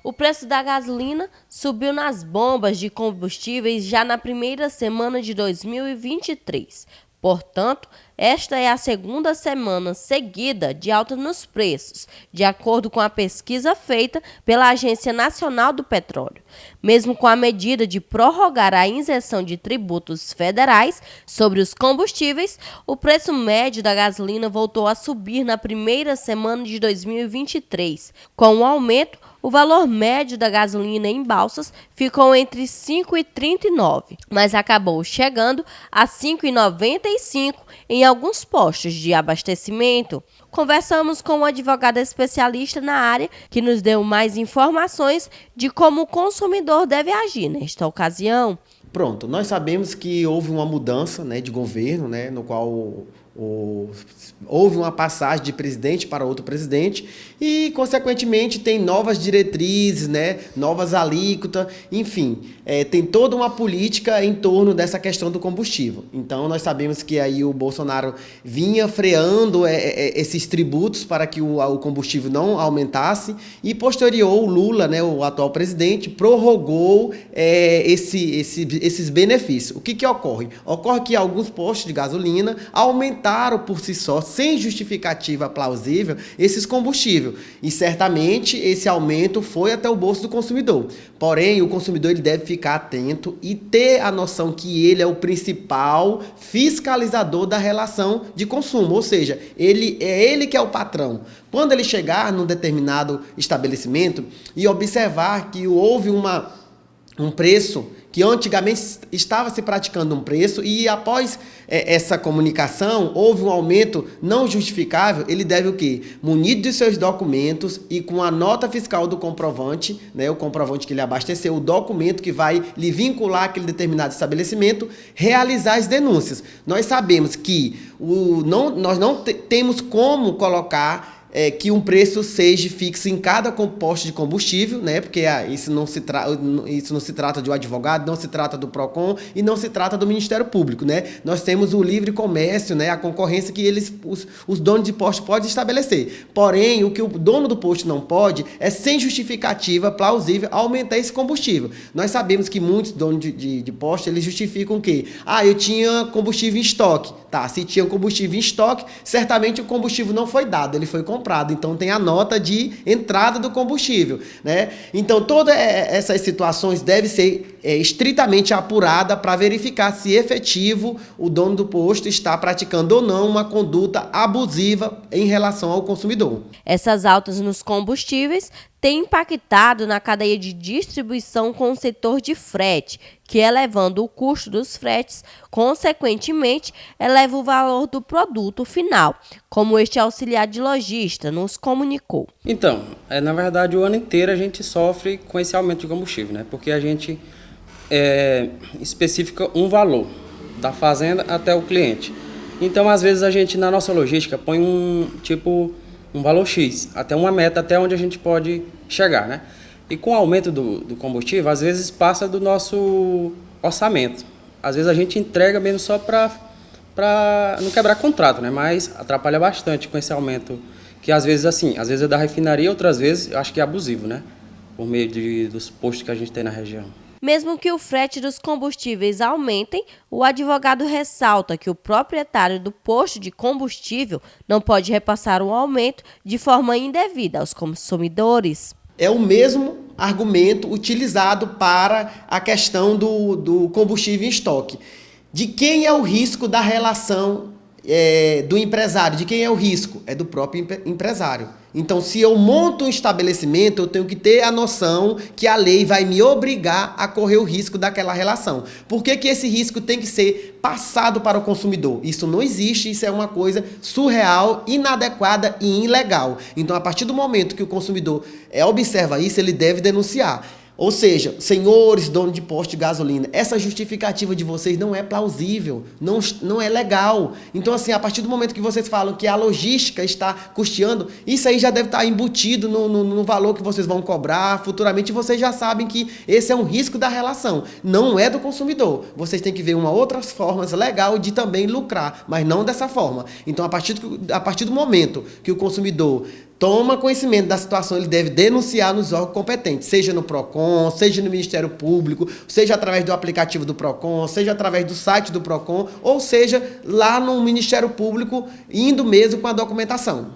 O preço da gasolina subiu nas bombas de combustíveis já na primeira semana de 2023. Portanto, esta é a segunda semana seguida de alta nos preços, de acordo com a pesquisa feita pela Agência Nacional do Petróleo. Mesmo com a medida de prorrogar a isenção de tributos federais sobre os combustíveis, o preço médio da gasolina voltou a subir na primeira semana de 2023. Com o aumento, o valor médio da gasolina em Balsas ficou entre R$ 5,39, mas acabou chegando a R$ 5,95 em alguns postos de abastecimento. Conversamos com um advogado especialista na área que nos deu mais informações de como o consumidor deve agir nesta ocasião. Pronto, nós sabemos que houve uma mudança, né, de governo, né, no qual houve uma passagem de presidente para outro presidente e, consequentemente, tem novas diretrizes, né, novas alíquotas, enfim, tem toda uma política em torno dessa questão do combustível. Então, nós sabemos que aí o Bolsonaro vinha freando esses tributos para que o combustível não aumentasse e, posterior, o Lula, né, o atual presidente, prorrogou esses benefícios. O que ocorre? Ocorre que alguns postos de gasolina aumentaram por si só, sem justificativa plausível, esses combustíveis. E certamente esse aumento foi até o bolso do consumidor. Porém, o consumidor ele deve ficar atento e ter a noção que ele é o principal fiscalizador da relação de consumo. Ou seja, ele que é o patrão. Quando ele chegar num determinado estabelecimento e observar que houve um preço que antigamente estava se praticando um preço e após essa comunicação houve um aumento não justificável, ele deve o quê? Munido de seus documentos e com a nota fiscal do comprovante, né, o comprovante que ele abasteceu, o documento que vai lhe vincular aquele determinado estabelecimento, realizar as denúncias. Nós sabemos que nós não temos como colocar que um preço seja fixo em cada posto de combustível, né? Porque isso não se trata de um advogado, não se trata do PROCON e não se trata do Ministério Público, né? Nós temos o livre comércio, né? A concorrência que os donos de posto podem estabelecer. Porém, o que o dono do posto não pode é, sem justificativa plausível, aumentar esse combustível. Nós sabemos que muitos donos de posto, eles justificam o quê? Eu tinha combustível em estoque. Tá, se tinha combustível em estoque, certamente o combustível não foi dado, ele foi comprado. Então, tem a nota de entrada do combustível, né? Então, todas essas situações devem ser estritamente apuradas para verificar se efetivo o dono do posto está praticando ou não uma conduta abusiva em relação ao consumidor. Essas altas nos combustíveis têm impactado na cadeia de distribuição com o setor de frete, que elevando o custo dos fretes, consequentemente, eleva o valor do produto final, como este auxiliar de lojista nos comunicou. Então, na verdade, o ano inteiro a gente sofre com esse aumento de combustível, né? Porque a gente especifica um valor, da fazenda até o cliente. Então, às vezes, a gente, na nossa logística, põe um valor X, até uma meta, até onde a gente pode chegar, né? E com o aumento do combustível, às vezes passa do nosso orçamento. Às vezes a gente entrega mesmo só para não quebrar contrato, né? Mas atrapalha bastante com esse aumento, que às vezes é da refinaria, outras vezes eu acho que é abusivo, né? Por meio dos postos que a gente tem na região. Mesmo que o frete dos combustíveis aumentem, o advogado ressalta que o proprietário do posto de combustível não pode repassar o aumento de forma indevida aos consumidores. É o mesmo argumento utilizado para a questão do combustível em estoque. De quem é o risco da relação do empresário? De quem é o risco? É do próprio empresário. Então, se eu monto um estabelecimento, eu tenho que ter a noção que a lei vai me obrigar a correr o risco daquela relação. Por que esse risco tem que ser passado para o consumidor? Isso não existe, isso é uma coisa surreal, inadequada e ilegal. Então, a partir do momento que o consumidor observa isso, ele deve denunciar. Ou seja, senhores donos de posto de gasolina, essa justificativa de vocês não é plausível, não é legal. Então, assim, a partir do momento que vocês falam que a logística está custeando, isso aí já deve estar embutido no valor que vocês vão cobrar. Futuramente, vocês já sabem que esse é um risco da relação, não é do consumidor. Vocês têm que ver outras formas legal de também lucrar, mas não dessa forma. Então, a partir do momento que o consumidor toma conhecimento da situação, ele deve denunciar nos órgãos competentes, seja no PROCON, seja no Ministério Público, seja através do aplicativo do PROCON, seja através do site do PROCON, ou seja, lá no Ministério Público, indo mesmo com a documentação.